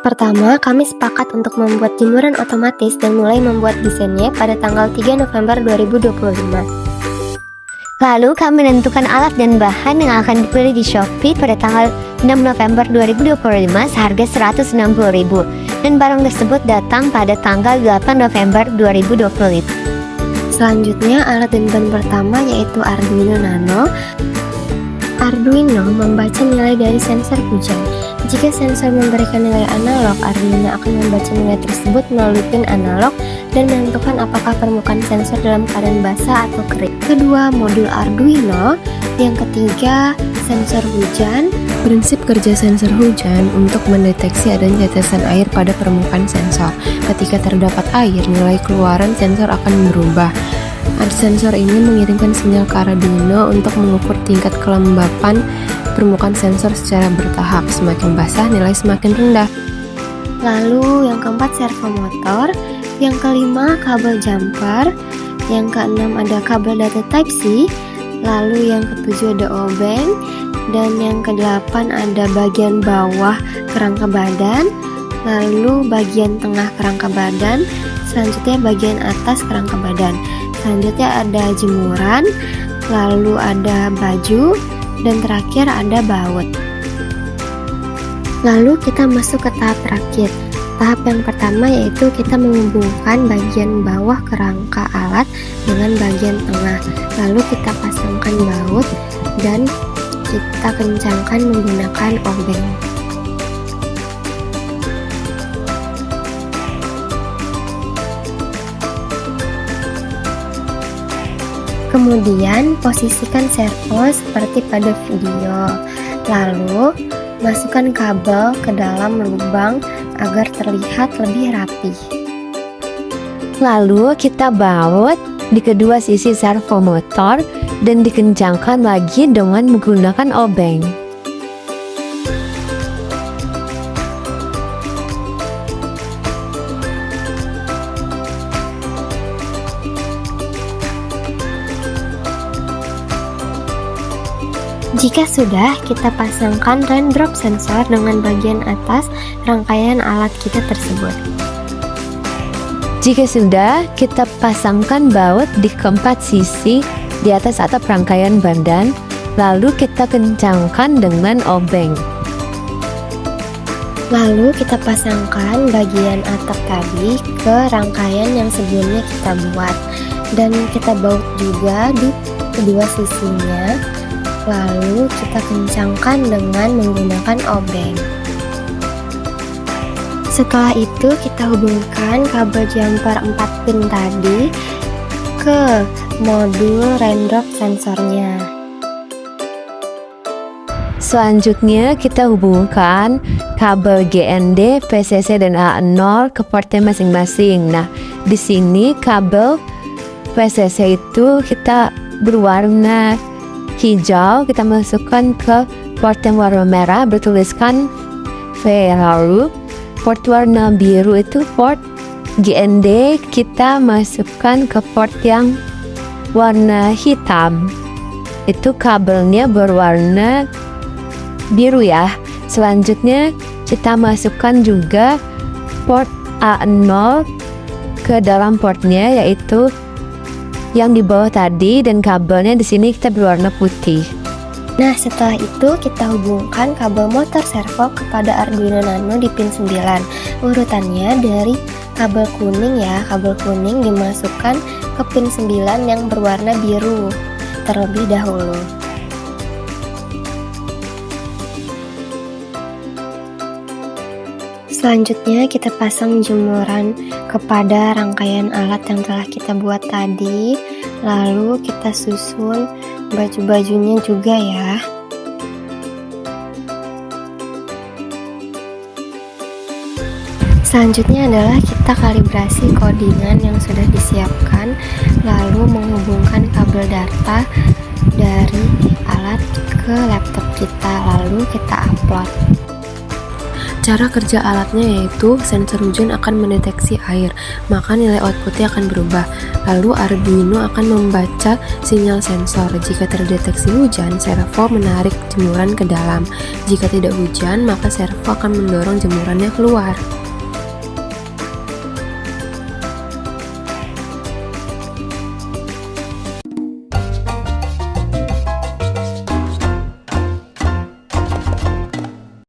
Pertama, kami sepakat untuk membuat jemuran otomatis dan mulai membuat desainnya pada tanggal 3 November 2025. Lalu kami menentukan alat dan bahan yang akan dibeli di Shopee pada tanggal 6 November 2025 seharga Rp160.000 dan barang tersebut datang pada tanggal 8 November 2025. Selanjutnya, alat dan bahan pertama yaitu Arduino Nano. Arduino membaca nilai dari sensor hujan. Jika sensor memberikan nilai analog, Arduino akan membaca nilai tersebut melalui pin analog dan menentukan apakah permukaan sensor dalam keadaan basah atau kering. Kedua, modul Arduino. Yang ketiga, sensor hujan. Prinsip kerja sensor hujan untuk mendeteksi adanya tetesan air pada permukaan sensor. Ketika terdapat air, nilai keluaran sensor akan berubah. Sensor ini mengirimkan sinyal ke Arduino untuk mengukur tingkat kelembapan permukaan sensor secara bertahap. Semakin basah, nilai semakin rendah. Lalu yang keempat, servo motor. Yang kelima, kabel jumper. Yang keenam ada kabel data Type-C. Lalu yang ketujuh ada obeng. Dan yang kedelapan ada bagian bawah kerangka badan. Lalu bagian tengah kerangka badan. Selanjutnya bagian atas kerangka badan. Selanjutnya ada jemuran. Lalu ada baju. Dan terakhir ada baut. Lalu kita masuk ke tahap terakhir. Tahap yang pertama yaitu kita menghubungkan bagian bawah kerangka alat dengan bagian tengah. Lalu kita pasangkan baut dan kita kencangkan menggunakan obeng. Kemudian posisikan servo seperti pada video. Lalu masukkan kabel ke dalam lubang agar terlihat lebih rapi. Lalu kita baut di kedua sisi servo motor dan dikencangkan lagi dengan menggunakan obeng. Jika sudah, kita pasangkan raindrop sensor dengan bagian atas rangkaian alat kita tersebut. Jika sudah, kita pasangkan baut di keempat sisi di atas atap rangkaian badan, lalu kita kencangkan dengan obeng. Lalu kita pasangkan bagian atap tadi ke rangkaian yang sebelumnya kita buat, dan kita baut juga di kedua sisinya. Lalu kita kencangkan dengan menggunakan obeng. Setelah itu kita hubungkan kabel jumper 4 pin tadi ke modul raindrop sensornya. Selanjutnya kita hubungkan kabel GND, VCC dan A0 ke portnya masing-masing. Nah, di sini kabel VCC itu kita berwarna hijau, kita masukkan ke port yang warna merah bertuliskan V. Lalu port warna biru itu port GND, kita masukkan ke port yang warna hitam, itu kabelnya berwarna biru ya. Selanjutnya kita masukkan juga port A0 ke dalam portnya, yaitu yang di bawah tadi, dan kabelnya di sini kita berwarna putih. Nah, setelah itu kita hubungkan kabel motor servo kepada Arduino Nano di pin 9. Urutannya dari kabel kuning ya, kabel kuning dimasukkan ke pin 9 yang berwarna biru terlebih dahulu. Selanjutnya kita pasang jemuran kepada rangkaian alat yang telah kita buat tadi. Lalu kita susun baju-bajunya juga ya. Selanjutnya adalah kita kalibrasi codingan yang sudah disiapkan, lalu menghubungkan kabel data dari alat ke laptop kita, lalu kita upload. Cara kerja alatnya yaitu sensor hujan akan mendeteksi air, maka nilai outputnya akan berubah. Lalu Arduino akan membaca sinyal sensor. Jika terdeteksi hujan, servo menarik jemuran ke dalam. Jika tidak hujan, maka servo akan mendorong jemurannya keluar.